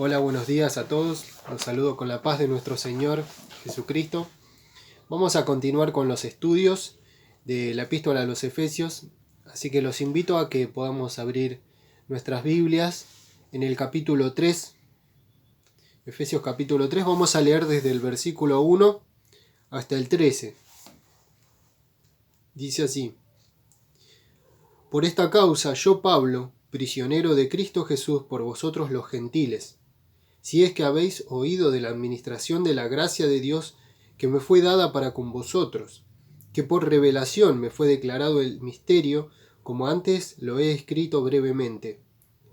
Hola, buenos días a todos. Los saludo con la paz de nuestro Señor Jesucristo. Vamos a continuar con los estudios de la epístola a los Efesios, así que los invito a que podamos abrir nuestras Biblias en el capítulo 3. Efesios capítulo 3, vamos a leer desde el versículo 1 hasta el 13. Dice así: Por esta causa yo, Pablo, prisionero de Cristo Jesús por vosotros los gentiles, si es que habéis oído de la administración de la gracia de Dios que me fue dada para con vosotros, que por revelación me fue declarado el misterio, como antes lo he escrito brevemente,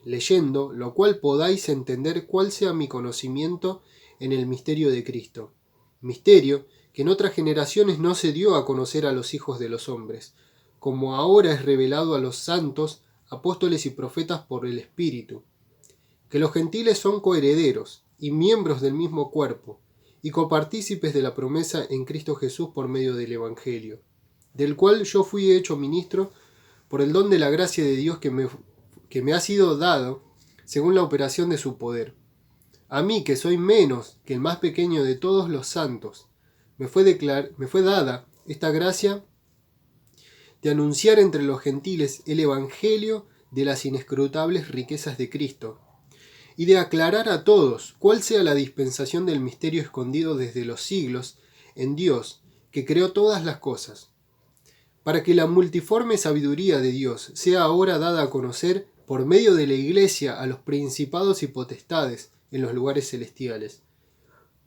leyendo, lo cual podáis entender cuál sea mi conocimiento en el misterio de Cristo, misterio que en otras generaciones no se dio a conocer a los hijos de los hombres, como ahora es revelado a los santos, apóstoles y profetas por el Espíritu, que los gentiles son coherederos y miembros del mismo cuerpo, y copartícipes de la promesa en Cristo Jesús por medio del Evangelio, del cual yo fui hecho ministro por el don de la gracia de Dios que me ha sido dado según la operación de su poder. A mí, que soy menos que el más pequeño de todos los santos, me fue dada esta gracia de anunciar entre los gentiles el Evangelio de las inescrutables riquezas de Cristo, y de aclarar a todos cuál sea la dispensación del misterio escondido desde los siglos en Dios, que creó todas las cosas, para que la multiforme sabiduría de Dios sea ahora dada a conocer por medio de la Iglesia a los principados y potestades en los lugares celestiales,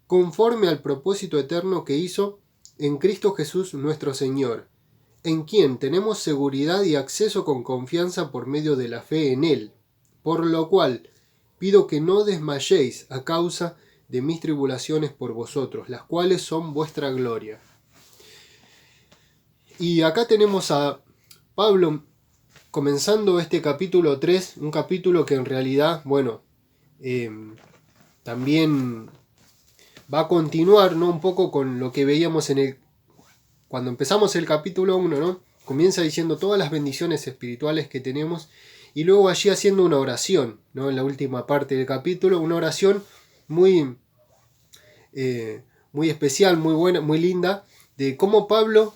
conforme al propósito eterno que hizo en Cristo Jesús nuestro Señor, en quien tenemos seguridad y acceso con confianza por medio de la fe en Él, por lo cual pido que no desmayéis a causa de mis tribulaciones por vosotros, las cuales son vuestra gloria. Y acá tenemos a Pablo comenzando este capítulo 3, un capítulo que en realidad, también va a continuar, ¿no?, un poco con lo que veíamos cuando empezamos el capítulo 1, ¿no? Comienza diciendo todas las bendiciones espirituales que tenemos, y luego allí haciendo una oración, ¿no?, en la última parte del capítulo, una oración muy especial, muy buena, muy linda, de cómo Pablo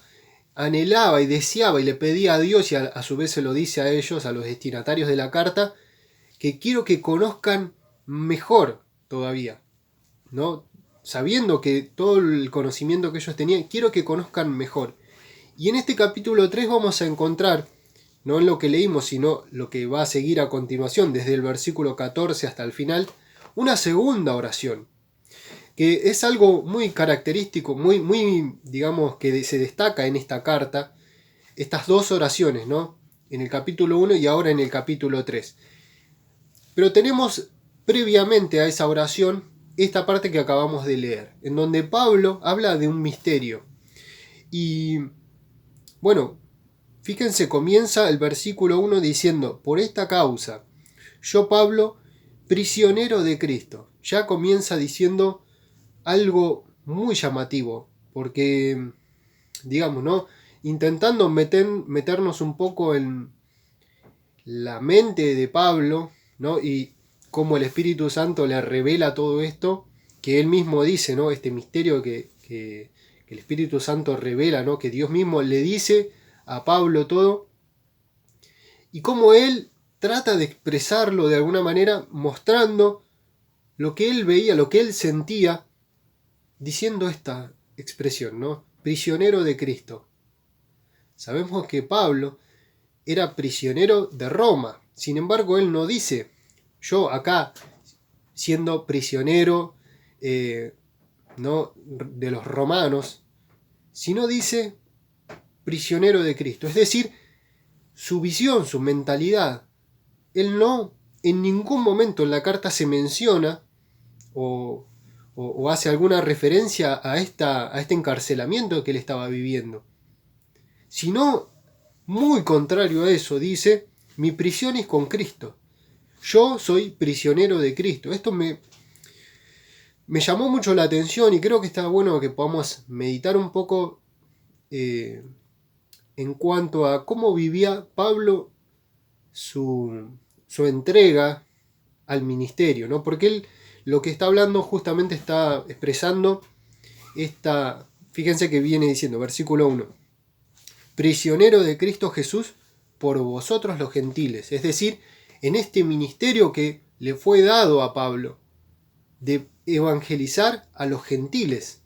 anhelaba y deseaba y le pedía a Dios, y a su vez se lo dice a ellos, a los destinatarios de la carta, que quiero que conozcan mejor todavía, ¿no? Sabiendo que todo el conocimiento que ellos tenían, quiero que conozcan mejor. Y en este capítulo 3 vamos a encontrar, no en lo que leímos, sino lo que va a seguir a continuación, desde el versículo 14 hasta el final, una segunda oración, que es algo muy característico, muy, digamos, que se destaca en esta carta, estas dos oraciones, ¿no?, en el capítulo 1 y ahora en el capítulo 3. Pero tenemos previamente a esa oración esta parte que acabamos de leer, en donde Pablo habla de un misterio. Y bueno, fíjense, comienza el versículo 1 diciendo: por esta causa, yo, Pablo, prisionero de Cristo. Ya comienza diciendo algo muy llamativo, porque, digamos, ¿no?, intentando meternos un poco en la mente de Pablo, ¿no?, y cómo el Espíritu Santo le revela todo esto, que él mismo dice, ¿no?, este misterio que el Espíritu Santo revela, ¿no?, que Dios mismo le dice a Pablo todo, y cómo él trata de expresarlo de alguna manera, mostrando lo que él veía, lo que él sentía, diciendo esta expresión, ¿no?, prisionero de Cristo. Sabemos que Pablo era prisionero de Roma, sin embargo él no dice: yo acá, siendo prisionero no de los romanos, sino dice prisionero de Cristo. Es decir, su visión, su mentalidad, él no, en ningún momento en la carta se menciona o hace alguna referencia a este encarcelamiento que él estaba viviendo, sino, muy contrario a eso, dice: mi prisión es con Cristo. Yo soy prisionero de Cristo. Esto me llamó mucho la atención, y creo que está bueno que podamos meditar un poco en cuanto a cómo vivía Pablo su entrega al ministerio, ¿no? Porque él lo que está hablando justamente está expresando fíjense que viene diciendo, versículo 1, prisionero de Cristo Jesús por vosotros los gentiles, es decir, en este ministerio que le fue dado a Pablo, de evangelizar a los gentiles.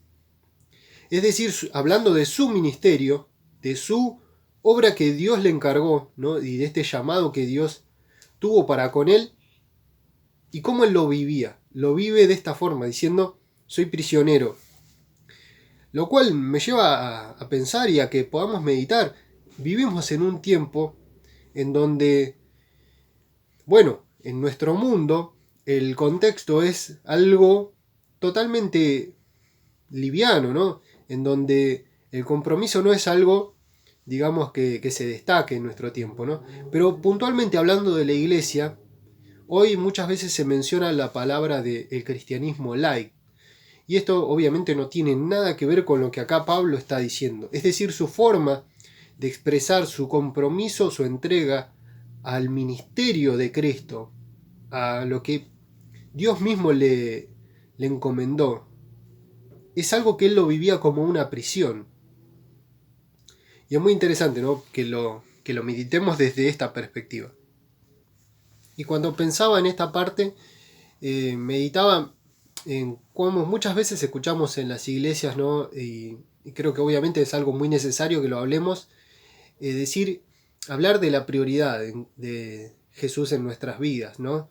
Es decir, hablando de su ministerio, de su obra que Dios le encargó, ¿no? Y de este llamado que Dios tuvo para con él, y cómo él lo vivía. Lo vive de esta forma, diciendo, soy prisionero. Lo cual me lleva a pensar y a que podamos meditar. Vivimos en un tiempo en donde, bueno, en nuestro mundo, el contexto es algo totalmente liviano, ¿no? En donde el compromiso no es algo, digamos, que se destaque en nuestro tiempo, ¿no? Pero puntualmente hablando de la iglesia, hoy muchas veces se menciona la palabra del cristianismo light. Y esto obviamente no tiene nada que ver con lo que acá Pablo está diciendo. Es decir, su forma de expresar su compromiso, su entrega al ministerio de Cristo, a lo que Dios mismo le encomendó, es algo que él lo vivía como una prisión. Y es muy interesante, ¿no? que lo meditemos desde esta perspectiva. Y cuando pensaba en esta parte, meditaba en cómo muchas veces escuchamos en las iglesias, ¿no? Y creo que obviamente es algo muy necesario que lo hablemos, hablar de la prioridad de Jesús en nuestras vidas, ¿no?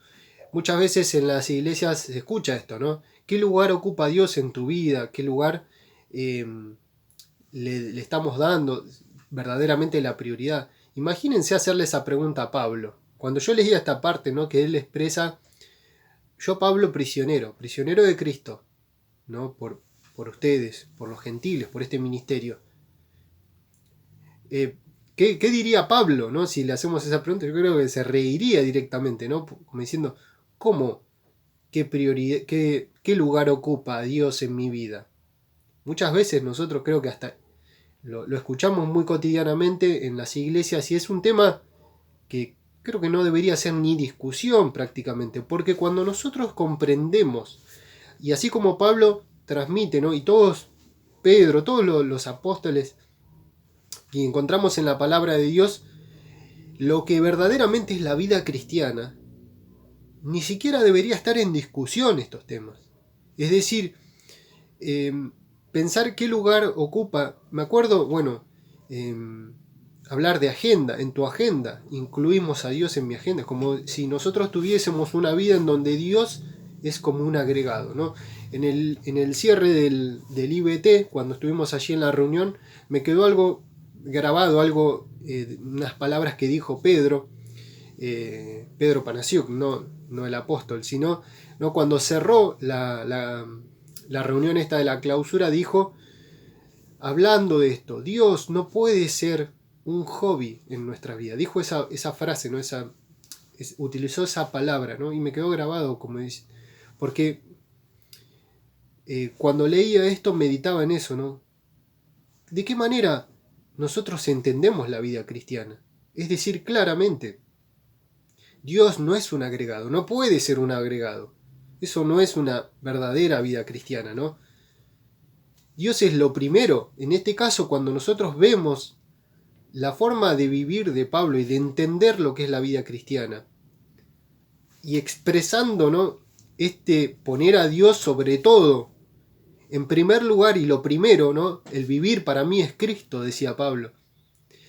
Muchas veces en las iglesias se escucha esto, ¿no? ¿Qué lugar ocupa Dios en tu vida? ¿Qué lugar le estamos dando verdaderamente la prioridad? Imagínense hacerle esa pregunta a Pablo. Cuando yo leía esta parte, ¿no? Que él expresa, yo Pablo prisionero de Cristo, ¿no? Por ustedes, por los gentiles, por este ministerio. ¿Qué diría Pablo, ¿no? Si le hacemos esa pregunta? Yo creo que se reiría directamente, ¿no? Como diciendo, ¿cómo? ¿Qué lugar ocupa Dios en mi vida? Muchas veces nosotros creo que hasta lo escuchamos muy cotidianamente en las iglesias y es un tema que creo que no debería ser ni discusión prácticamente, porque cuando nosotros comprendemos, y así como Pablo transmite, ¿no? Y Pedro, todos los apóstoles que encontramos en la palabra de Dios, lo que verdaderamente es la vida cristiana, ni siquiera debería estar en discusión estos temas. Es decir, pensar qué lugar ocupa, me acuerdo, bueno, hablar de agenda, en tu agenda, incluimos a Dios en mi agenda, como si nosotros tuviésemos una vida en donde Dios es como un agregado, ¿no? En el cierre del IBT, cuando estuvimos allí en la reunión, me quedó algo grabado, unas palabras que dijo Pedro Panasiuk, no el apóstol, sino ¿no? Cuando cerró la reunión esta de la clausura, dijo, hablando de esto, Dios no puede ser un hobby en nuestra vida. Dijo esa frase, ¿no? Utilizó esa palabra, ¿no? Y me quedó grabado, como dice, porque cuando leía esto meditaba en eso, ¿no? ¿De qué manera nosotros entendemos la vida cristiana? Es decir, claramente, Dios no es un agregado, no puede ser un agregado. Eso no es una verdadera vida cristiana, ¿no? Dios es lo primero. En este caso, cuando nosotros vemos la forma de vivir de Pablo y de entender lo que es la vida cristiana, y expresando, ¿no? Poner a Dios sobre todo, en primer lugar y lo primero, ¿no? El vivir para mí es Cristo, decía Pablo,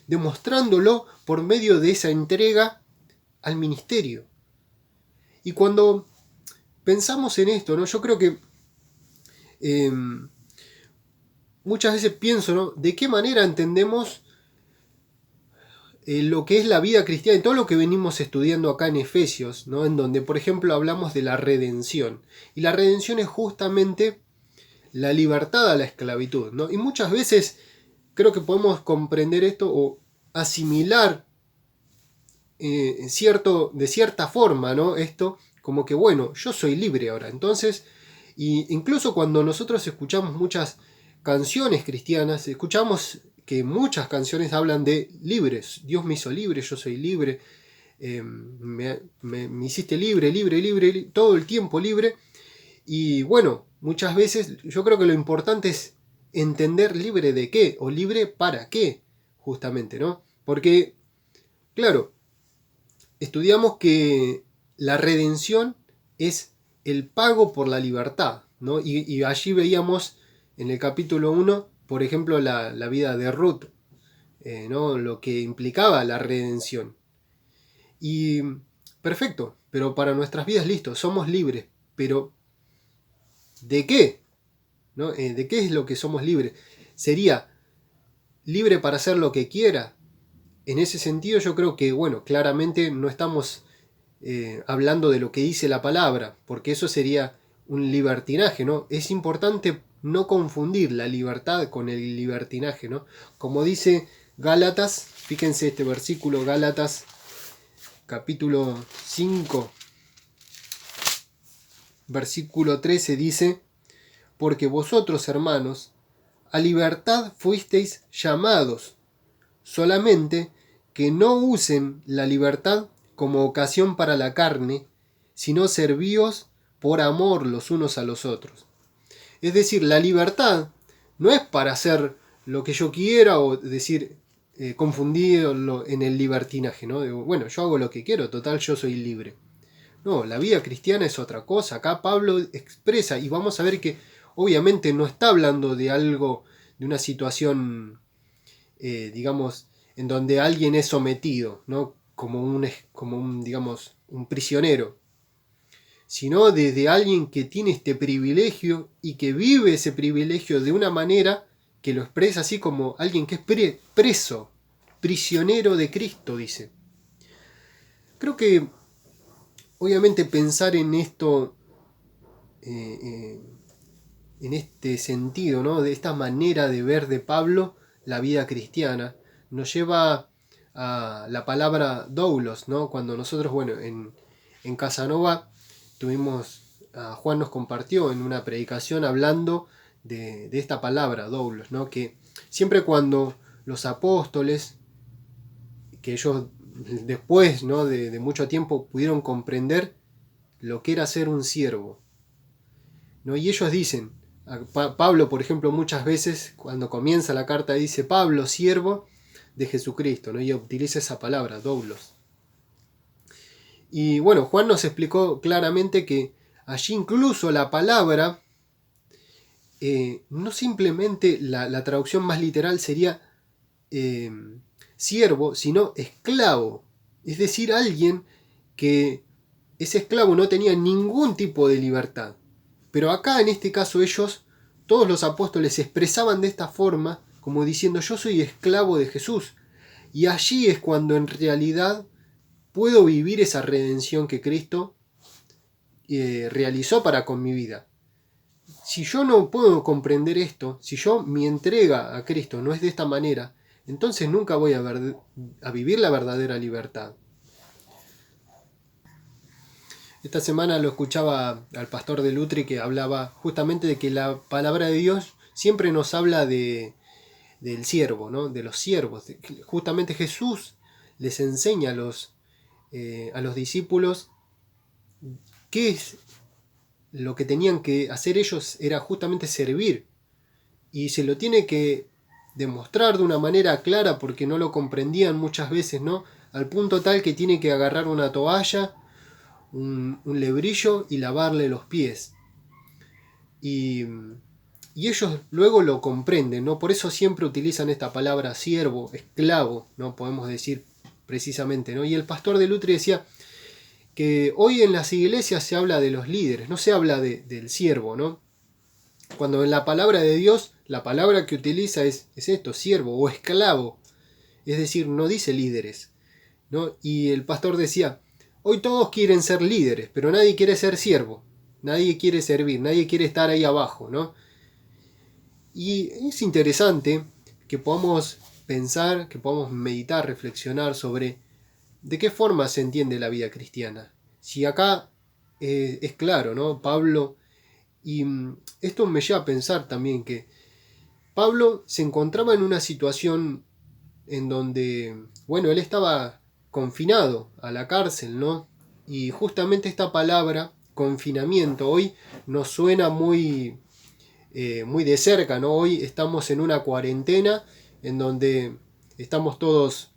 demostrándolo por medio de esa entrega al ministerio. Y cuando pensamos en esto, ¿no? Yo creo que muchas veces pienso, ¿no? ¿De qué manera entendemos lo que es la vida cristiana y todo lo que venimos estudiando acá en Efesios, ¿no? En donde, por ejemplo, hablamos de la redención. Y la redención es justamente la libertad a la esclavitud, ¿no? Y muchas veces creo que podemos comprender esto o asimilar de cierta forma, ¿no? Esto como que, bueno, yo soy libre ahora. Entonces, incluso cuando nosotros escuchamos muchas canciones cristianas, escuchamos que muchas canciones hablan de libres. Dios me hizo libre, yo soy libre, me hiciste libre, todo el tiempo libre. Y bueno, muchas veces yo creo que lo importante es entender libre de qué o libre para qué, justamente, ¿no? Porque, claro, estudiamos que la redención es el pago por la libertad, ¿no? Y allí veíamos en el capítulo 1, por ejemplo, la vida de Ruth, ¿no? Lo que implicaba la redención. Y perfecto, pero para nuestras vidas, listo, somos libres, pero ¿de qué? ¿No? ¿De qué es lo que somos libres? ¿Sería libre para hacer lo que quiera? En ese sentido yo creo que, bueno, claramente no estamos hablando de lo que dice la palabra, porque eso sería un libertinaje, ¿no? Es importante no confundir la libertad con el libertinaje, ¿no? Como dice Gálatas, fíjense este versículo, Gálatas capítulo 5, versículo 13 dice: porque vosotros, hermanos, a libertad fuisteis llamados, solamente que no usen la libertad como ocasión para la carne, sino servíos por amor los unos a los otros. Es decir, la libertad no es para hacer lo que yo quiera o decir, confundirlo en el libertinaje, ¿no? Bueno, yo hago lo que quiero, total, yo soy libre. No, la vida cristiana es otra cosa. Acá Pablo expresa, y vamos a ver que obviamente no está hablando de algo, de una situación, digamos, en donde alguien es sometido, ¿no? Como un, digamos, un prisionero, sino desde alguien que tiene este privilegio y que vive ese privilegio de una manera que lo expresa así como alguien que es preso, prisionero de Cristo, dice. Creo que obviamente pensar en esto, eh, en este sentido, ¿no? De esta manera de ver de Pablo la vida cristiana, nos lleva a la palabra doulos, ¿no? Cuando nosotros, bueno, en Casanova tuvimos, a Juan nos compartió en una predicación hablando de esta palabra, doulos, ¿no? Que siempre cuando los apóstoles, que ellos después, ¿no? de mucho tiempo pudieron comprender lo que era ser un siervo, ¿no? Y ellos dicen, Pablo, por ejemplo, muchas veces cuando comienza la carta dice Pablo, siervo de Jesucristo, ¿no? Y utiliza esa palabra, doulos. Y bueno, Juan nos explicó claramente que allí incluso la palabra, no simplemente la traducción más literal sería eh, siervo, sino esclavo. Es decir, alguien que ese esclavo no tenía ningún tipo de libertad. Pero acá en este caso ellos, todos los apóstoles se expresaban de esta forma, como diciendo yo soy esclavo de Jesús. Y allí es cuando en realidad puedo vivir esa redención que Cristo realizó para con mi vida. Si yo no puedo comprender esto, si yo mi entrega a Cristo no es de esta manera, entonces nunca voy a vivir la verdadera libertad. Esta semana lo escuchaba al pastor de Lutri que hablaba justamente de que la palabra de Dios siempre nos habla del siervo, ¿no? De los siervos. Justamente Jesús les enseña a los discípulos qué es lo que tenían que hacer ellos, era justamente servir. Y se lo tiene que demostrar de una manera clara porque no lo comprendían muchas veces, ¿no? Al punto tal que tiene que agarrar una toalla, un lebrillo y lavarle los pies. Y ellos luego lo comprenden, ¿no? Por eso siempre utilizan esta palabra siervo, esclavo, ¿no? Podemos decir precisamente, ¿no? Y el pastor de Lutri decía que hoy en las iglesias se habla de los líderes, no se habla del siervo, ¿no? Cuando en la palabra de Dios, la palabra que utiliza es esto, siervo o esclavo. Es decir, no dice líderes, ¿no? Y el pastor decía, hoy todos quieren ser líderes, pero nadie quiere ser siervo. Nadie quiere servir, nadie quiere estar ahí abajo, ¿no? Y es interesante que podamos pensar, que podamos meditar, reflexionar sobre de qué forma se entiende la vida cristiana. Si acá es claro, ¿no? Pablo, y esto me lleva a pensar también que Pablo se encontraba en una situación en donde, bueno, él estaba confinado a la cárcel, ¿no? Y justamente esta palabra confinamiento hoy nos suena muy de cerca, ¿no? Hoy estamos en una cuarentena en donde estamos todos,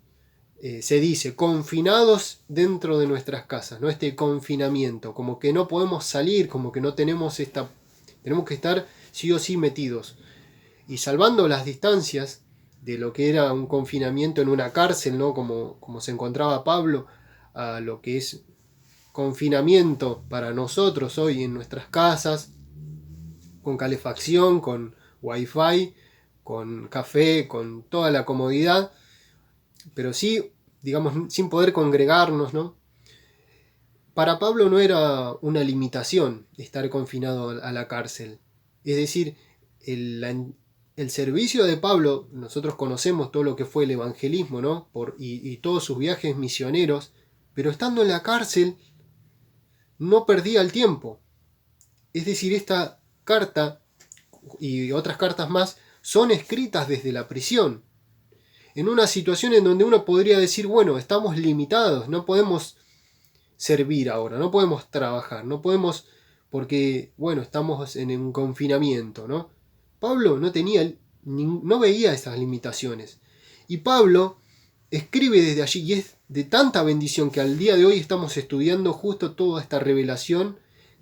se dice, confinados dentro de nuestras casas, ¿no? Este confinamiento, como que no podemos salir, como que no tenemos tenemos que estar sí o sí metidos. Y salvando las distancias de lo que era un confinamiento en una cárcel, ¿no? Como se encontraba Pablo, a lo que es confinamiento para nosotros hoy en nuestras casas, con calefacción, con wifi, con café, con toda la comodidad, pero sí, digamos, sin poder congregarnos, ¿no? Para Pablo no era una limitación estar confinado a la cárcel. Es decir, el servicio de Pablo, nosotros conocemos todo lo que fue el evangelismo, ¿no? Y todos sus viajes misioneros, pero estando en la cárcel no perdía el tiempo. Es decir, esta carta y otras cartas más son escritas desde la prisión, en una situación en donde uno podría decir, bueno, estamos limitados, no podemos servir ahora, no podemos trabajar, no podemos porque, bueno, estamos en un confinamiento, ¿no? Pablo no veía esas limitaciones. Y Pablo escribe desde allí y es de tanta bendición que al día de hoy estamos estudiando justo toda esta revelación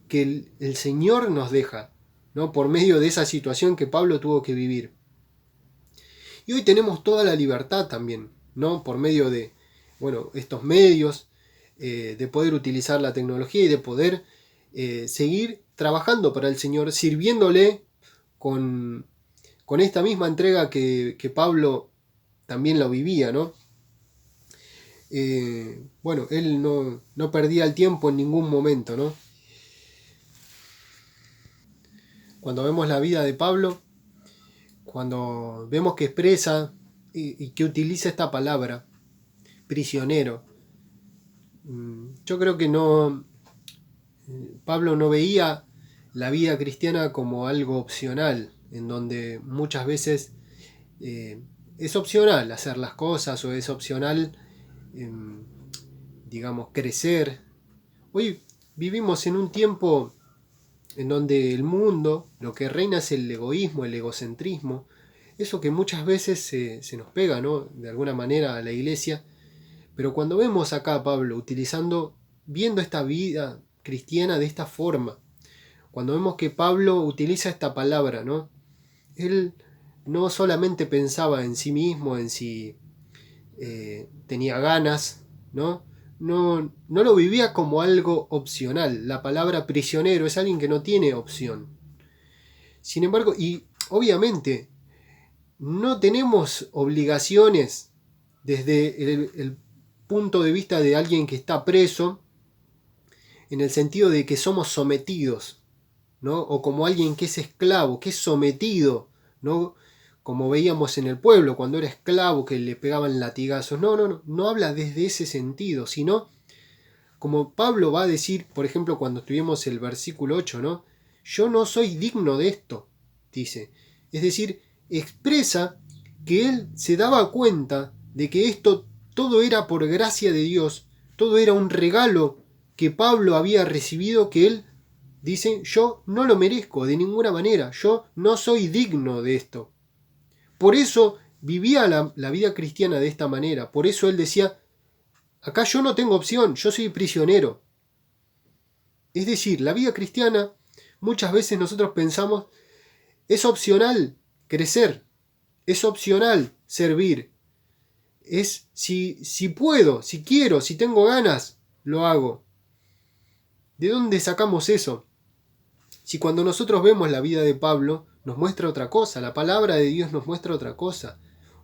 que el Señor nos deja, ¿no? Por medio de esa situación que Pablo tuvo que vivir. Y hoy tenemos toda la libertad también, ¿no? Por medio de, bueno, estos medios, de poder utilizar la tecnología y de poder seguir trabajando para el Señor, sirviéndole con esta misma entrega que Pablo también lo vivía, ¿no? Bueno, él no perdía el tiempo en ningún momento, ¿no? Cuando vemos la vida de Pablo, cuando vemos que expresa y que utiliza esta palabra, prisionero, yo creo que Pablo no veía la vida cristiana como algo opcional, en donde muchas veces es opcional hacer las cosas o es opcional, eh, digamos, crecer. Hoy vivimos en un tiempo en donde el mundo, lo que reina es el egoísmo, el egocentrismo, eso que muchas veces se nos pega, ¿no? De alguna manera a la iglesia, pero cuando vemos acá a Pablo viendo esta vida cristiana de esta forma, cuando vemos que Pablo utiliza esta palabra, ¿no? Él no solamente pensaba en sí mismo, en si tenía ganas, ¿no? No lo vivía como algo opcional. La palabra prisionero es alguien que no tiene opción. Sin embargo, y obviamente, no tenemos obligaciones desde el punto de vista de alguien que está preso, en el sentido de que somos sometidos, ¿no? O como alguien que es esclavo, que es sometido, ¿no? Como veíamos en el pueblo, cuando era esclavo, que le pegaban latigazos. No habla desde ese sentido, sino como Pablo va a decir, por ejemplo, cuando estuvimos el versículo 8, ¿no? Yo no soy digno de esto, dice. Es decir, expresa que él se daba cuenta de que esto todo era por gracia de Dios, todo era un regalo que Pablo había recibido, que él dice, yo no lo merezco de ninguna manera, yo no soy digno de esto. Por eso vivía la vida cristiana de esta manera, por eso él decía, acá yo no tengo opción, yo soy prisionero. Es decir, la vida cristiana, muchas veces nosotros pensamos, es opcional crecer, es opcional servir, es si puedo, si quiero, si tengo ganas, lo hago. ¿De dónde sacamos eso? Si cuando nosotros vemos la vida de Pablo, nos muestra otra cosa, la palabra de Dios nos muestra otra cosa.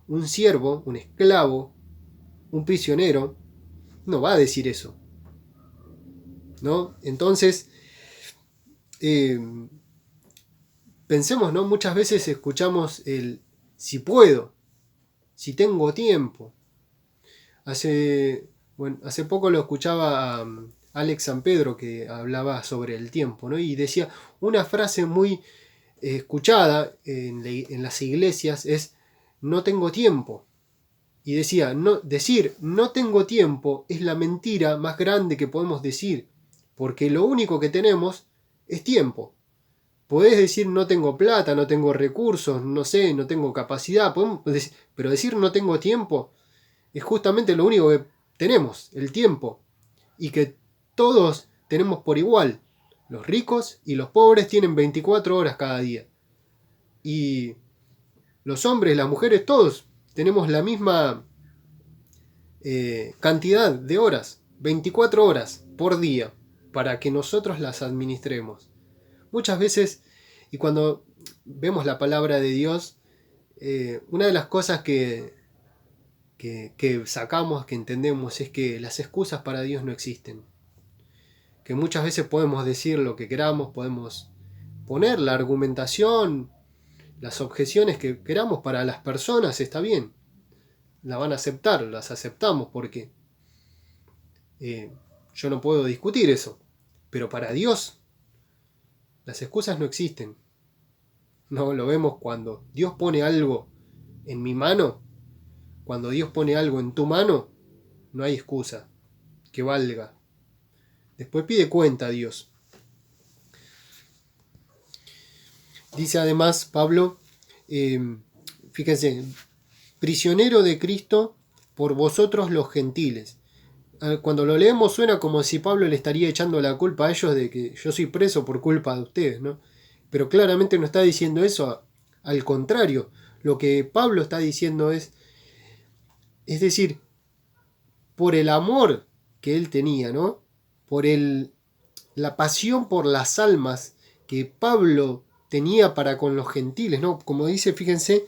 Un siervo, un esclavo, un prisionero, no va a decir eso, ¿no? Entonces, pensemos, ¿no? Muchas veces escuchamos el si puedo, si tengo tiempo. Hace poco lo escuchaba a Alex San Pedro, que hablaba sobre el tiempo, ¿no? Y decía una frase muy escuchada en las iglesias es no tengo tiempo. Y decía, decir no tengo tiempo es la mentira más grande que podemos decir, porque lo único que tenemos es tiempo. Podés decir no tengo plata, no tengo recursos, no sé, no tengo capacidad, pero decir no tengo tiempo es justamente lo único que tenemos, el tiempo, y que todos tenemos por igual. Los ricos y los pobres tienen 24 horas cada día. Y los hombres, las mujeres, todos tenemos la misma cantidad de horas, 24 horas por día, para que nosotros las administremos. Muchas veces, y cuando vemos la palabra de Dios, una de las cosas que sacamos, que entendemos, es que las excusas para Dios no existen. Que muchas veces podemos decir lo que queramos, podemos poner la argumentación, las objeciones que queramos para las personas, está bien. La van a aceptar, las aceptamos porque yo no puedo discutir eso. Pero para Dios, las excusas no existen. No lo vemos cuando Dios pone algo en mi mano, cuando Dios pone algo en tu mano, no hay excusa que valga. Después pide cuenta a Dios. Dice además Pablo, fíjense, prisionero de Cristo por vosotros los gentiles. Cuando lo leemos suena como si Pablo le estaría echando la culpa a ellos de que yo soy preso por culpa de ustedes, ¿no? Pero claramente no está diciendo eso, al contrario, lo que Pablo está diciendo es decir, por el amor que él tenía, ¿no? Por la pasión por las almas que Pablo tenía para con los gentiles, ¿no? Como dice, fíjense,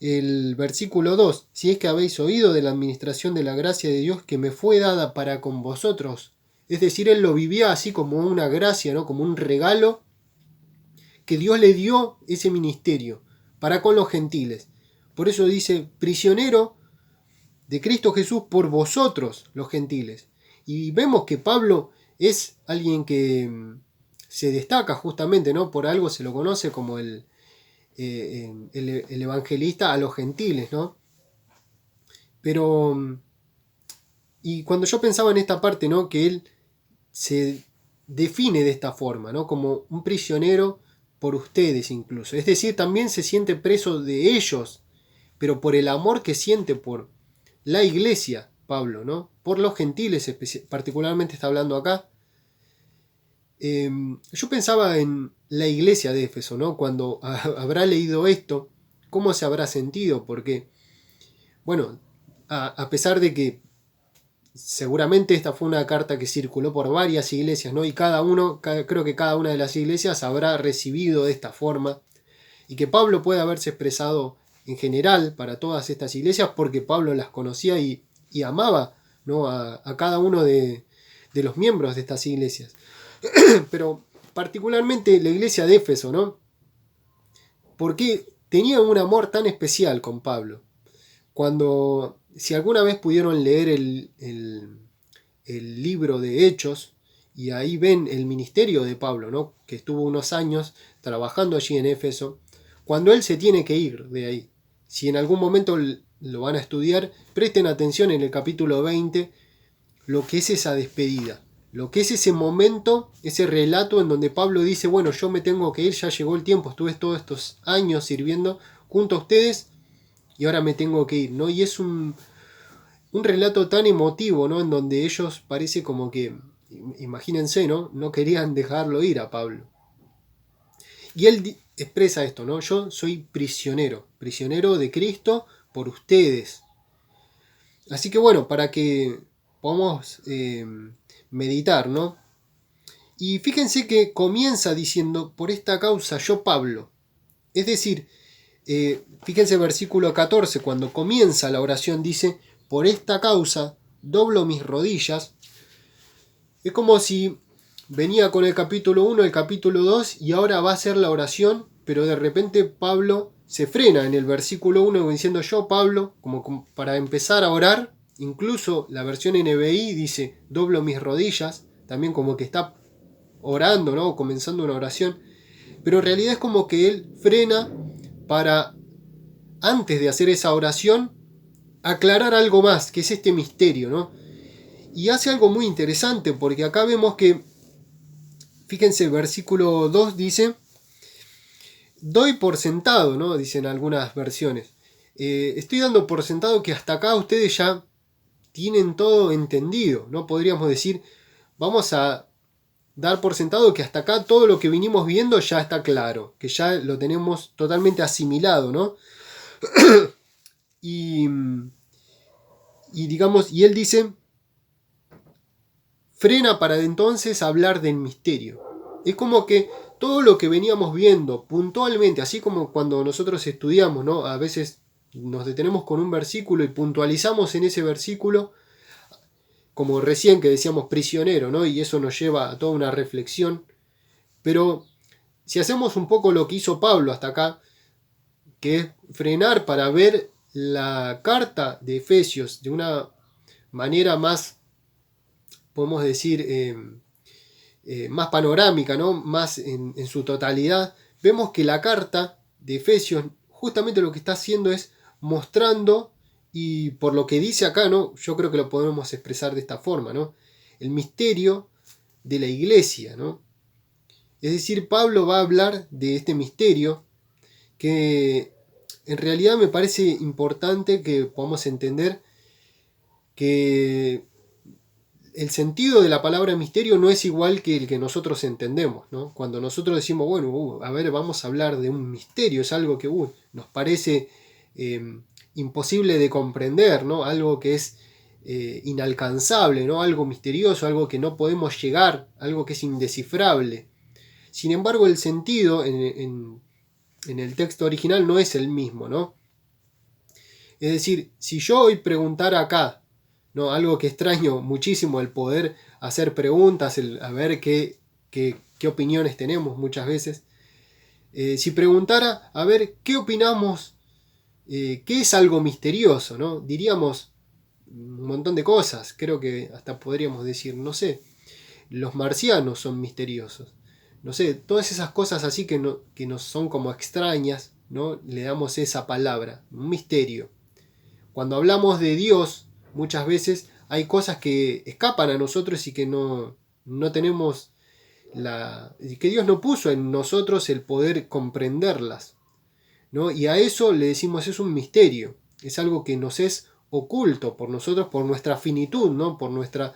el versículo 2, si es que habéis oído de la administración de la gracia de Dios que me fue dada para con vosotros. Es decir, él lo vivía así como una gracia, ¿no? Como un regalo que Dios le dio ese ministerio para con los gentiles. Por eso dice, prisionero de Cristo Jesús por vosotros los gentiles. Y vemos que Pablo es alguien que se destaca justamente, ¿no? Por algo se lo conoce como el evangelista a los gentiles, ¿no? Pero, y cuando yo pensaba en esta parte, ¿no? Que él se define de esta forma, ¿no? Como un prisionero por ustedes incluso. Es decir, también se siente preso de ellos, pero por el amor que siente por la iglesia, Pablo, ¿no? Por los gentiles, particularmente está hablando acá. Yo pensaba en la iglesia de Éfeso, ¿no? Cuando habrá leído esto, ¿cómo se habrá sentido? Porque, bueno, a pesar de que seguramente esta fue una carta que circuló por varias iglesias, ¿no? Y creo que cada una de las iglesias habrá recibido de esta forma, y que Pablo puede haberse expresado en general para todas estas iglesias porque Pablo las conocía y amaba, ¿no? a cada uno de los miembros de estas iglesias. Pero particularmente la iglesia de Éfeso, ¿no? Porque tenía un amor tan especial con Pablo. Cuando, si alguna vez pudieron leer el libro de Hechos, y ahí ven el ministerio de Pablo, ¿no? Que estuvo unos años trabajando allí en Éfeso, cuando él se tiene que ir de ahí. Si en algún momento lo van a estudiar, presten atención en el capítulo 20, lo que es esa despedida, lo que es ese momento, ese relato en donde Pablo dice, bueno, yo me tengo que ir, ya llegó el tiempo, estuve todos estos años sirviendo junto a ustedes y ahora me tengo que ir, ¿no? Y es un relato tan emotivo, ¿no? En donde ellos parece como que, imagínense, ¿no? No querían dejarlo ir a Pablo. Y él expresa esto, ¿no? Yo soy prisionero de Cristo por ustedes. Así que bueno, para que podamos meditar, ¿no? Y fíjense que comienza diciendo, por esta causa yo Pablo. Es decir, fíjense versículo 14, cuando comienza la oración dice, por esta causa doblo mis rodillas. Es como si venía con el capítulo 1, el capítulo 2 y ahora va a hacer la oración, pero de repente Pablo se frena en el versículo 1 diciendo yo Pablo, como para empezar a orar. Incluso la versión NBI dice doblo mis rodillas, también como que está orando, ¿no? Comenzando una oración. Pero en realidad es como que él frena para, antes de hacer esa oración, aclarar algo más, que es este misterio, ¿no? Y hace algo muy interesante, porque acá vemos que Fíjense, versículo 2 dice, doy por sentado, ¿no? Dicen algunas versiones. Estoy dando por sentado que hasta acá ustedes ya tienen todo entendido, ¿no? Podríamos decir, vamos a dar por sentado que hasta acá todo lo que vinimos viendo ya está claro, que ya lo tenemos totalmente asimilado, ¿no? y, y digamos, y él dice, frena para entonces hablar del misterio. Es como que todo lo que veníamos viendo puntualmente, así como cuando nosotros estudiamos, ¿no? A veces nos detenemos con un versículo y puntualizamos en ese versículo, como recién que decíamos prisionero, ¿no? Y eso nos lleva a toda una reflexión. Pero si hacemos un poco lo que hizo Pablo hasta acá, que es frenar para ver la carta de Efesios de una manera más, podemos decir, más panorámica, ¿no? Más en su totalidad, vemos que la carta de Efesios justamente lo que está haciendo es mostrando, y por lo que dice acá, ¿no? Yo creo que lo podemos expresar de esta forma, ¿no? El misterio de la iglesia, ¿no? Es decir, Pablo va a hablar de este misterio que en realidad me parece importante que podamos entender que el sentido de la palabra misterio no es igual que el que nosotros entendemos, ¿no? Cuando nosotros decimos, bueno, a ver, vamos a hablar de un misterio, es algo que nos parece imposible de comprender, ¿no? Algo que es inalcanzable, ¿no? Algo misterioso, algo que no podemos llegar, algo que es indescifrable. Sin embargo, el sentido en el texto original no es el mismo, ¿no? Es decir, si yo hoy preguntara acá, ¿no? Algo que extraño muchísimo, el poder hacer preguntas, el a ver qué opiniones tenemos muchas veces. Si preguntara, a ver, ¿qué opinamos? ¿Qué es algo misterioso? ¿No? Diríamos un montón de cosas. Creo que hasta podríamos decir, no sé, los marcianos son misteriosos. No sé, todas esas cosas así que nos son como extrañas, ¿no? Le damos esa palabra, un misterio. Cuando hablamos de Dios, muchas veces hay cosas que escapan a nosotros y que no tenemos que Dios no puso en nosotros el poder comprenderlas, ¿no? Y a eso le decimos es un misterio, es algo que nos es oculto por nosotros, por nuestra finitud, ¿no? Por nuestra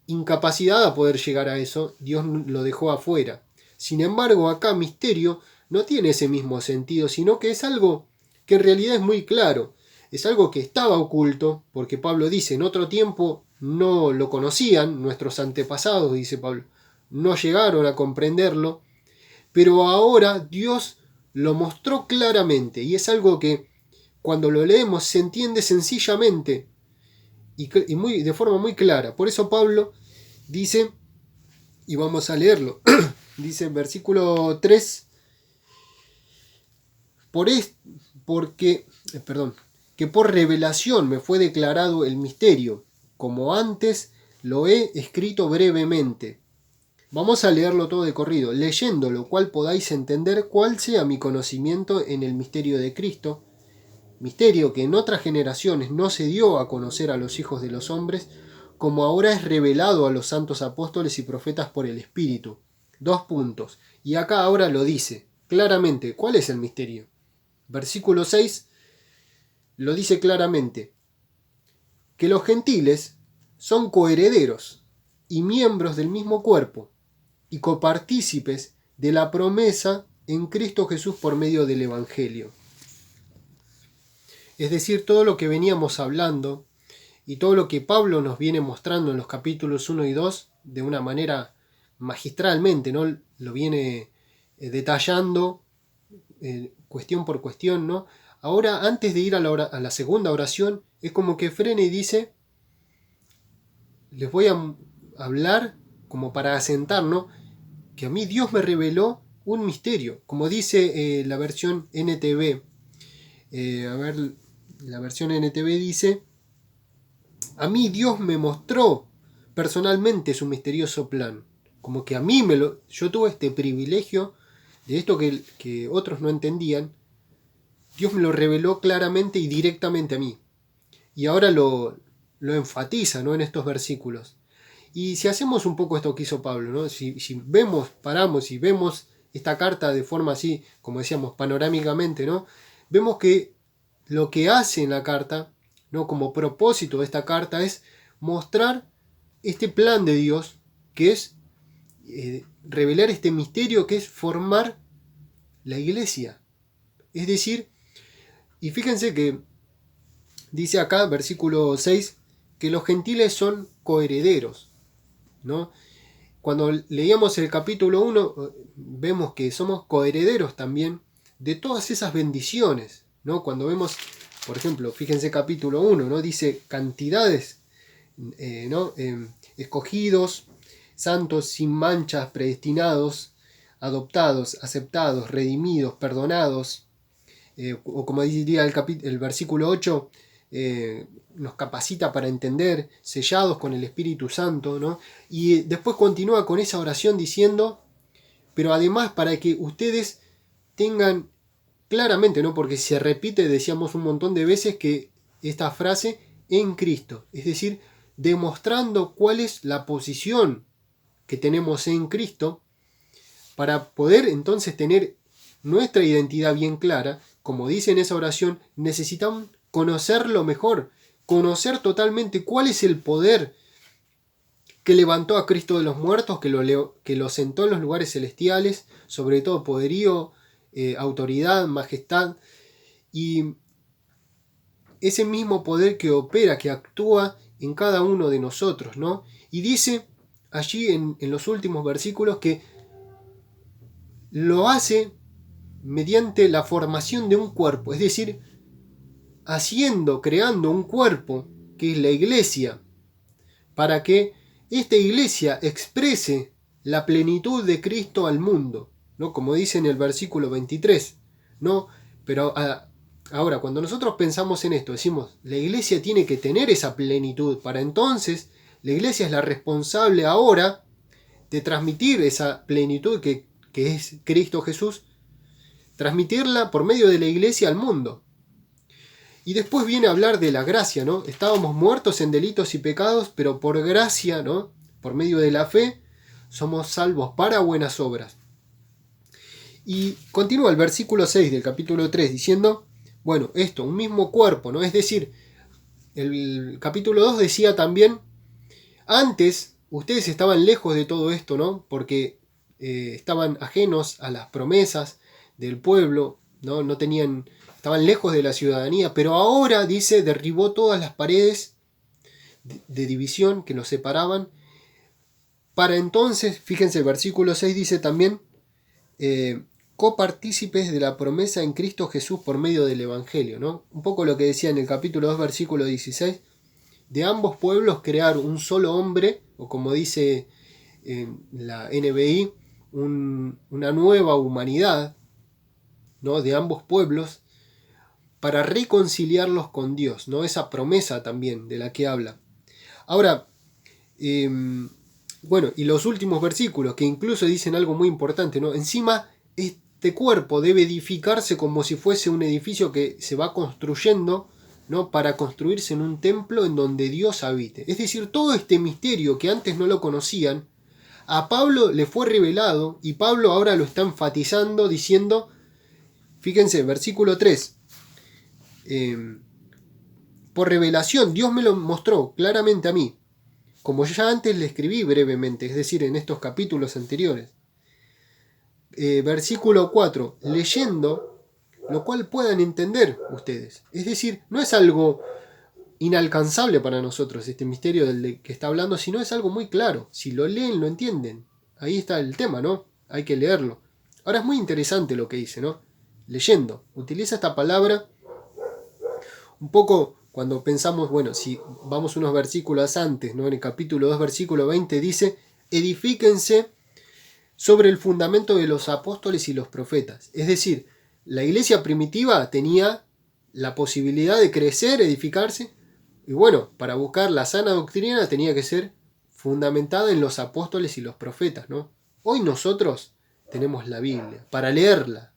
incapacidad a poder llegar a eso, Dios lo dejó afuera. Sin embargo, acá misterio no tiene ese mismo sentido, sino que es algo que en realidad es muy claro. Es algo que estaba oculto, porque Pablo dice, en otro tiempo no lo conocían, nuestros antepasados, dice Pablo, no llegaron a comprenderlo, pero ahora Dios lo mostró claramente, y es algo que cuando lo leemos se entiende sencillamente y de forma muy clara. Por eso Pablo dice, y vamos a leerlo, dice en versículo 3, que por revelación me fue declarado el misterio, como antes lo he escrito brevemente. Vamos a leerlo todo de corrido, leyendo lo cual podáis entender cuál sea mi conocimiento en el misterio de Cristo, misterio que en otras generaciones no se dio a conocer a los hijos de los hombres, como ahora es revelado a los santos apóstoles y profetas por el Espíritu. 2 puntos. Y acá ahora lo dice claramente. ¿Cuál es el misterio? Versículo 6 lo dice claramente. Que los gentiles son coherederos y miembros del mismo cuerpo y copartícipes de la promesa en Cristo Jesús por medio del Evangelio. Es decir, todo lo que veníamos hablando y todo lo que Pablo nos viene mostrando en los capítulos 1 y 2 de una manera magistralmente, ¿no? Lo viene detallando cuestión por cuestión, ¿no? Ahora, antes de ir a la segunda oración, es como que frena y dice, les voy a hablar como para asentar, ¿no? Que a mí Dios me reveló un misterio, como dice la versión NTV. La versión NTV dice, a mí Dios me mostró personalmente su misterioso plan. Como que a mí yo tuve este privilegio de esto que otros no entendían. Dios me lo reveló claramente y directamente a mí. Y ahora lo enfatiza, ¿no? En estos versículos. Y si hacemos un poco esto que hizo Pablo, ¿no? Si vemos, paramos y vemos esta carta de forma así, como decíamos, panorámicamente, ¿no? Vemos que lo que hace en la carta, ¿no? Como propósito de esta carta es mostrar este plan de Dios, que es revelar este misterio que es formar la iglesia. Es decir, y fíjense que dice acá, versículo 6, que los gentiles son coherederos, ¿no? Cuando leíamos el capítulo 1, vemos que somos coherederos también de todas esas bendiciones, ¿no? Cuando vemos, por ejemplo, fíjense capítulo 1, ¿no? Dice cantidades, ¿no? Escogidos, santos, sin manchas, predestinados, adoptados, aceptados, redimidos, perdonados, o como diría el versículo 8, nos capacita para entender, sellados con el Espíritu Santo, ¿no? Y después continúa con esa oración diciendo, pero además para que ustedes tengan claramente, ¿no? Porque se repite, decíamos un montón de veces, que esta frase en Cristo, es decir, demostrando cuál es la posición que tenemos en Cristo, para poder entonces tener nuestra identidad bien clara. Como dice en esa oración, necesitamos conocerlo mejor, conocer totalmente cuál es el poder que levantó a Cristo de los muertos, que lo sentó en los lugares celestiales, sobre todo poderío, autoridad, majestad, y ese mismo poder que opera, que actúa en cada uno de nosotros, ¿no? Y dice allí en los últimos versículos que lo hace mediante la formación de un cuerpo, es decir, creando un cuerpo que es la iglesia, para que esta iglesia exprese la plenitud de Cristo al mundo, ¿no? Como dice en el versículo 23, ¿no? Pero ahora, cuando nosotros pensamos en esto, decimos, la iglesia tiene que tener esa plenitud, para entonces la iglesia es la responsable ahora de transmitir esa plenitud que es Cristo Jesús, transmitirla por medio de la iglesia al mundo. Y después viene a hablar de la gracia, ¿no? Estábamos muertos en delitos y pecados, pero por gracia, ¿no? Por medio de la fe, somos salvos para buenas obras. Y continúa el versículo 6 del capítulo 3 diciendo, bueno, esto, un mismo cuerpo, ¿no? Es decir, el capítulo 2 decía también, antes ustedes estaban lejos de todo esto, ¿no? Porque estaban ajenos a las promesas del pueblo, ¿no? Estaban lejos de la ciudadanía, pero ahora, dice, derribó todas las paredes de división que nos separaban. Para entonces, fíjense, el versículo 6 dice también, copartícipes de la promesa en Cristo Jesús por medio del Evangelio, ¿no? Un poco lo que decía en el capítulo 2, versículo 16, de ambos pueblos crear un solo hombre, o como dice en la NBI, una nueva humanidad, ¿no? De ambos pueblos, para reconciliarlos con Dios, ¿no? Esa promesa también de la que habla. Ahora, bueno, y los últimos versículos, que incluso dicen algo muy importante, ¿no? Encima, este cuerpo debe edificarse como si fuese un edificio que se va construyendo, ¿no? Para construirse en un templo en donde Dios habite. Es decir, todo este misterio que antes no lo conocían, a Pablo le fue revelado, y Pablo ahora lo está enfatizando diciendo, fíjense, versículo 3, por revelación, Dios me lo mostró claramente a mí, como ya antes le escribí brevemente, es decir, en estos capítulos anteriores. Versículo 4, leyendo, lo cual puedan entender ustedes. Es decir, no es algo inalcanzable para nosotros este misterio del que está hablando, sino es algo muy claro. Si lo leen, lo entienden. Ahí está el tema, ¿no? Hay que leerlo. Ahora es muy interesante lo que dice, ¿no? Leyendo. Utiliza esta palabra un poco cuando pensamos, bueno, si vamos unos versículos antes, ¿no? En el capítulo 2, versículo 20 dice, edifíquense sobre el fundamento de los apóstoles y los profetas. Es decir, la iglesia primitiva tenía la posibilidad de crecer, edificarse, y bueno, para buscar la sana doctrina tenía que ser fundamentada en los apóstoles y los profetas, ¿no? Hoy nosotros tenemos la Biblia para leerla,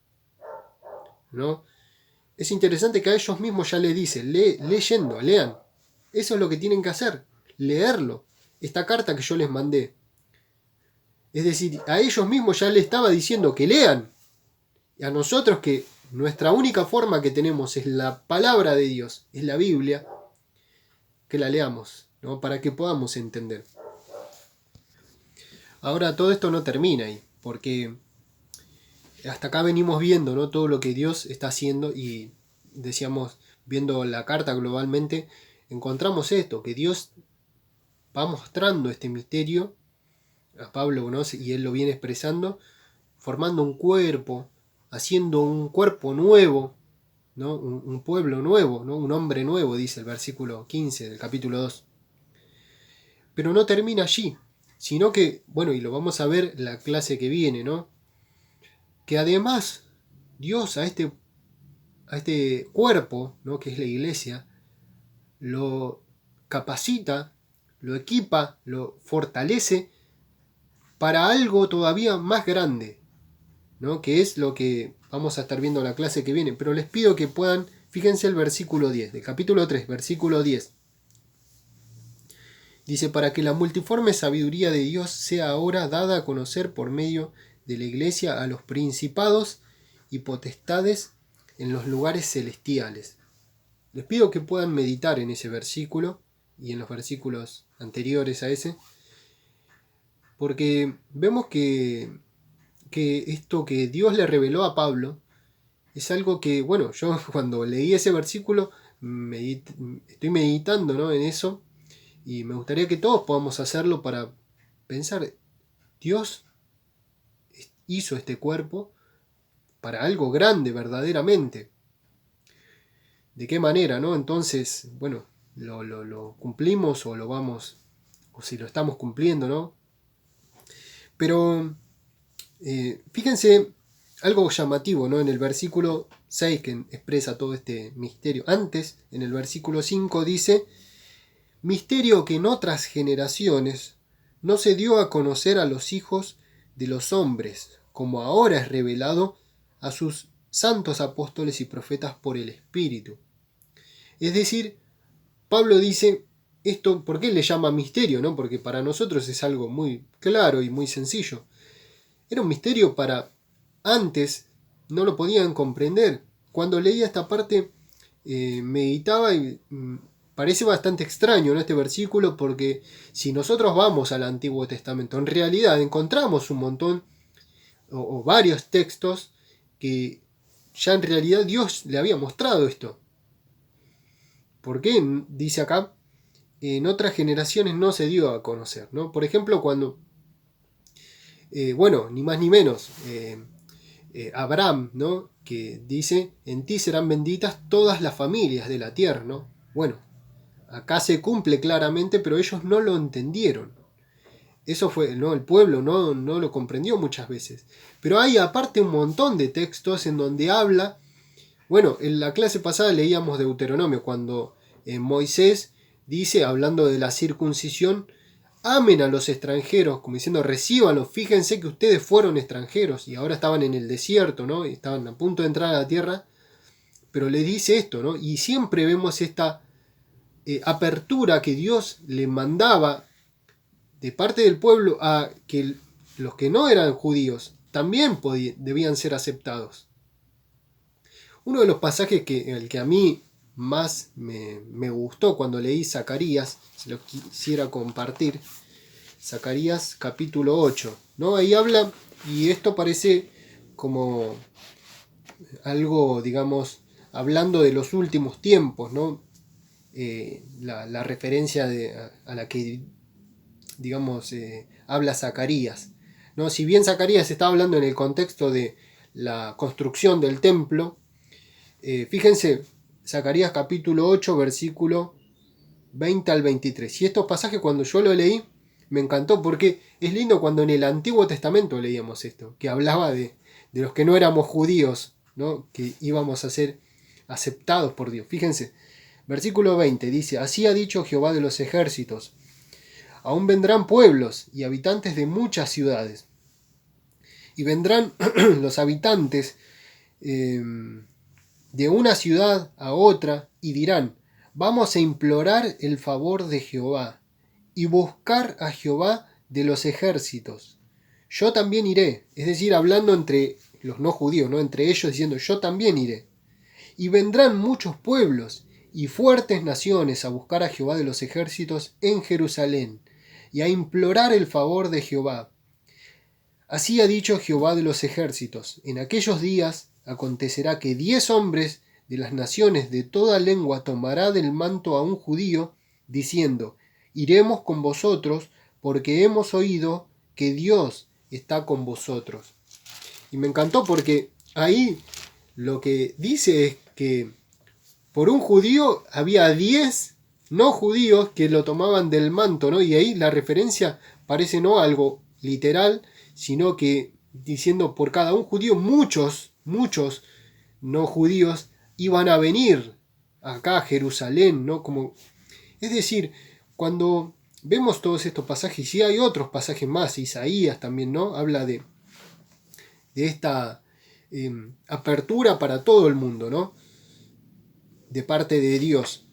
¿no? Es interesante que a ellos mismos ya les dice, leyendo, lean. Eso es lo que tienen que hacer, leerlo. esta carta que yo les mandé. Es decir, a ellos mismos ya les estaba diciendo que lean. Y a nosotros que nuestra única forma que tenemos es la palabra de Dios, es la Biblia, que la leamos, ¿no? Para que podamos entender. Ahora todo esto no termina ahí, porque hasta acá venimos viendo, ¿no?, todo lo que Dios está haciendo, y decíamos, viendo la carta globalmente, encontramos esto, que Dios va mostrando este misterio a Pablo, ¿no?, y él lo viene expresando, formando un cuerpo, haciendo un cuerpo nuevo, ¿no?, un pueblo nuevo, ¿no?, un hombre nuevo, dice el versículo 15 del capítulo 2. Pero no termina allí, sino que, bueno, y lo vamos a ver la clase que viene, ¿no?, que además Dios a este cuerpo, ¿no?, que es la iglesia, lo capacita, lo equipa, lo fortalece para algo todavía más grande, ¿no?, que es lo que vamos a estar viendo en la clase que viene. Pero les pido que puedan, fíjense el versículo 10, del capítulo 3, versículo 10. Dice, para que la multiforme sabiduría de Dios sea ahora dada a conocer por medio de la iglesia a los principados y potestades en los lugares celestiales. Les pido que puedan meditar en ese versículo y en los versículos anteriores a ese, porque vemos que esto que Dios le reveló a Pablo es algo que, bueno, yo cuando leí ese versículo estoy meditando, ¿no?, en eso, y me gustaría que todos podamos hacerlo para pensar, Dios hizo este cuerpo para algo grande verdaderamente. ¿De qué manera, no? Entonces, bueno, lo cumplimos o lo vamos, o si lo estamos cumpliendo, ¿no? Pero fíjense algo llamativo, ¿no?, en el versículo 6 que expresa todo este misterio. Antes, en el versículo 5 dice, misterio que en otras generaciones no se dio a conocer a los hijos de los hombres, como ahora es revelado a sus santos apóstoles y profetas por el Espíritu. Es decir, Pablo dice esto, ¿por qué le llama misterio, no? Porque para nosotros es algo muy claro y muy sencillo. Era un misterio para antes, no lo podían comprender. Cuando leía esta parte, meditaba y parece bastante extraño, ¿no?, este versículo, porque si nosotros vamos al Antiguo Testamento, en realidad encontramos un montón o varios textos que ya en realidad Dios le había mostrado esto. ¿Por qué? Dice acá, en otras generaciones no se dio a conocer, ¿no? Por ejemplo, cuando, bueno, ni más ni menos, Abraham, ¿no?, que dice, en ti serán benditas todas las familias de la tierra, ¿no? Bueno, acá se cumple claramente, pero ellos no lo entendieron. Eso fue, ¿no?, el pueblo no lo comprendió muchas veces. Pero hay aparte un montón de textos en donde habla, bueno, en la clase pasada leíamos Deuteronomio, cuando Moisés dice, hablando de la circuncisión, amen a los extranjeros, como diciendo, recíbanlos, fíjense que ustedes fueron extranjeros y ahora estaban en el desierto, ¿no?, y estaban a punto de entrar a la tierra, pero le dice esto, ¿no? Y siempre vemos esta apertura que Dios le mandaba de parte del pueblo a que los que no eran judíos también debían ser aceptados. Uno de los pasajes el que a mí más me gustó cuando leí Zacarías, se lo quisiera compartir, Zacarías capítulo 8, ¿no? Ahí habla, y esto parece como algo, digamos, hablando de los últimos tiempos, ¿no? La referencia a la que, digamos, habla Zacarías, ¿no? Si bien Zacarías está hablando en el contexto de la construcción del templo, fíjense, Zacarías capítulo 8, versículo 20 al 23. Y estos pasajes cuando yo lo leí, me encantó porque es lindo cuando en el Antiguo Testamento leíamos esto, que hablaba de los que no éramos judíos, ¿no?, que íbamos a ser aceptados por Dios. Fíjense, versículo 20 dice, así ha dicho Jehová de los ejércitos, aún vendrán pueblos y habitantes de muchas ciudades, y vendrán los habitantes de una ciudad a otra y dirán, vamos a implorar el favor de Jehová, y buscar a Jehová de los ejércitos. Yo también iré, es decir, hablando entre los no judíos, ¿no? Entre ellos diciendo, yo también iré. Y vendrán muchos pueblos y fuertes naciones a buscar a Jehová de los ejércitos en Jerusalén, y a implorar el favor de Jehová. Así ha dicho Jehová de los ejércitos, en aquellos días acontecerá que 10 hombres de las naciones de toda lengua tomará del manto a un judío, diciendo, iremos con vosotros, porque hemos oído que Dios está con vosotros. Y me encantó porque ahí lo que dice es que por un judío había 10 no judíos que lo tomaban del manto, ¿no? Y ahí la referencia parece no algo literal, sino que diciendo por cada un judío, muchos no judíos iban a venir acá a Jerusalén, ¿no? Como, es decir, cuando vemos todos estos pasajes, y hay otros pasajes más, Isaías también, ¿no? Habla de esta apertura para todo el mundo, ¿no? De parte de Dios.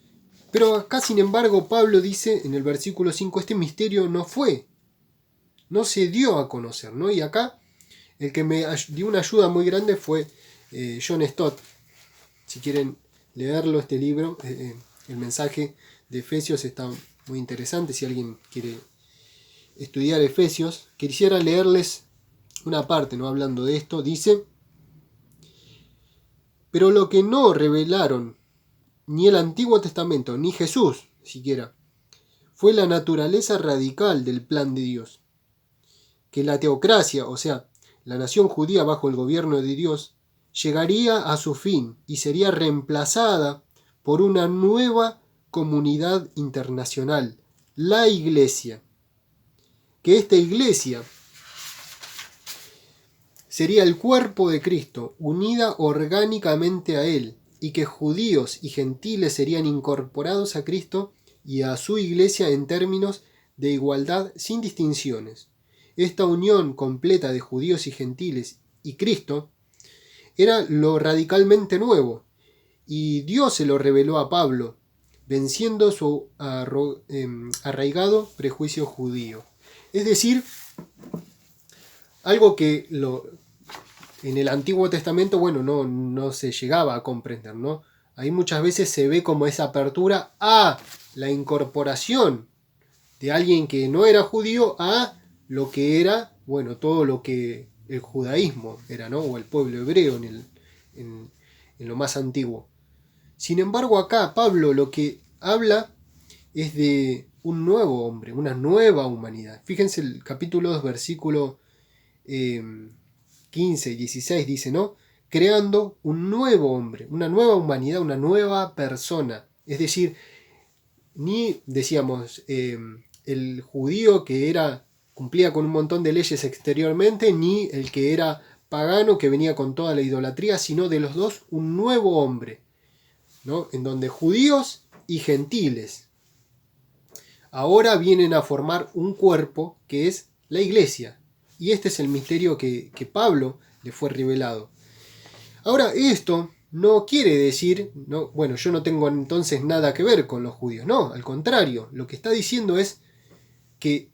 Pero acá, sin embargo, Pablo dice en el versículo 5, este misterio no se dio a conocer, ¿no? Y acá el que me dio una ayuda muy grande fue John Stott. Si quieren leerlo, este libro, el mensaje de Efesios está muy interesante. Si alguien quiere estudiar Efesios, quisiera leerles una parte, ¿no? Hablando de esto, dice: pero lo que no revelaron ni el Antiguo Testamento, ni Jesús siquiera, fue la naturaleza radical del plan de Dios. Que la teocracia, o sea, la nación judía bajo el gobierno de Dios, llegaría a su fin y sería reemplazada por una nueva comunidad internacional, la Iglesia. Que esta Iglesia sería el cuerpo de Cristo, unida orgánicamente a Él, y que judíos y gentiles serían incorporados a Cristo y a su Iglesia en términos de igualdad sin distinciones. Esta unión completa de judíos y gentiles y Cristo era lo radicalmente nuevo, y Dios se lo reveló a Pablo, venciendo su arraigado prejuicio judío. Es decir, algo que en el Antiguo Testamento, bueno, no se llegaba a comprender, ¿no? Ahí muchas veces se ve como esa apertura a la incorporación de alguien que no era judío a lo que era, bueno, todo lo que el judaísmo era, ¿no? O el pueblo hebreo en lo más antiguo. Sin embargo, acá Pablo lo que habla es de un nuevo hombre, una nueva humanidad. Fíjense el capítulo 2, versículo 15 y 16 dice, ¿no? Creando un nuevo hombre, una nueva humanidad, una nueva persona. Es decir, ni decíamos el judío que cumplía con un montón de leyes exteriormente, ni el que era pagano que venía con toda la idolatría, sino de los dos un nuevo hombre, ¿no? En donde judíos y gentiles ahora vienen a formar un cuerpo que es la Iglesia. Y este es el misterio que Pablo le fue revelado. Ahora, esto no quiere decir, no, bueno, yo no tengo entonces nada que ver con los judíos. No, al contrario, lo que está diciendo es que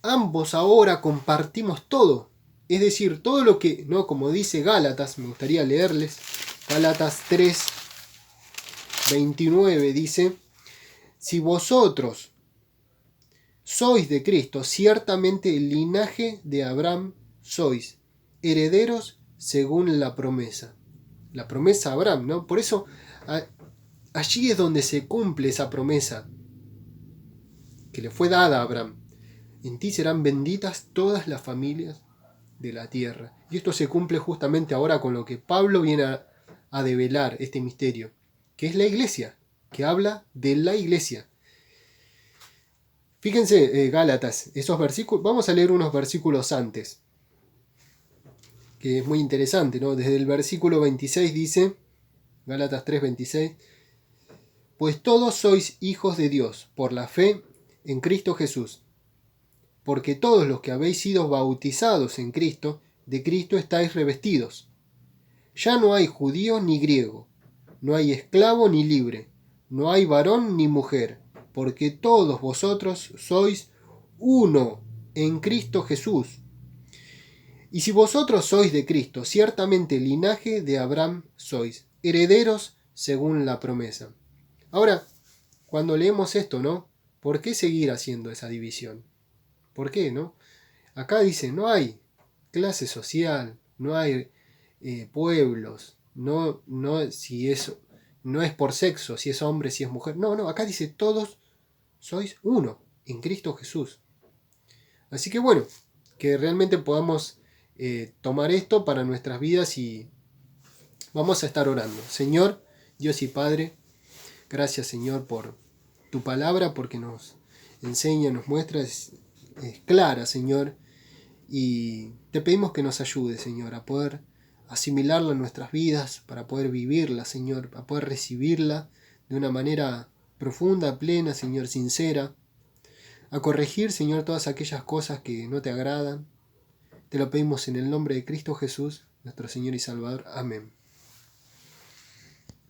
ambos ahora compartimos todo. Es decir, todo lo que, ¿no? Como dice Gálatas, me gustaría leerles, Gálatas 3, 29 dice, si vosotros sois de Cristo, ciertamente el linaje de Abraham sois, herederos según la promesa. La promesa a Abraham, ¿no? Por eso allí es donde se cumple esa promesa que le fue dada a Abraham. En ti serán benditas todas las familias de la tierra. Y esto se cumple justamente ahora con lo que Pablo viene a develar, este misterio, que es la Iglesia, que habla de la Iglesia. Fíjense, Gálatas, esos versículos, vamos a leer unos versículos antes, que es muy interesante, ¿no? Desde el versículo 26 dice, Gálatas 3:26, pues todos sois hijos de Dios, por la fe en Cristo Jesús, porque todos los que habéis sido bautizados en Cristo, de Cristo estáis revestidos. Ya no hay judío ni griego, no hay esclavo ni libre, no hay varón ni mujer, porque todos vosotros sois uno en Cristo Jesús. Y si vosotros sois de Cristo, ciertamente linaje de Abraham sois, herederos según la promesa. Ahora, cuando leemos esto, ¿no? ¿Por qué seguir haciendo esa división? ¿Por qué, no? Acá dice, no hay clase social, no hay pueblos, no es por sexo, si es hombre, si es mujer. No, acá dice, todos sois uno en Cristo Jesús. Así que bueno, que realmente podamos tomar esto para nuestras vidas y vamos a estar orando. Señor, Dios y Padre, gracias Señor por tu palabra, porque nos enseña, nos muestra, es clara, Señor, y te pedimos que nos ayude, Señor, a poder asimilarla en nuestras vidas, para poder vivirla, Señor, a poder recibirla de una manera profunda, plena, Señor, sincera, a corregir, Señor, todas aquellas cosas que no te agradan. Te lo pedimos en el nombre de Cristo Jesús, nuestro Señor y Salvador. Amén.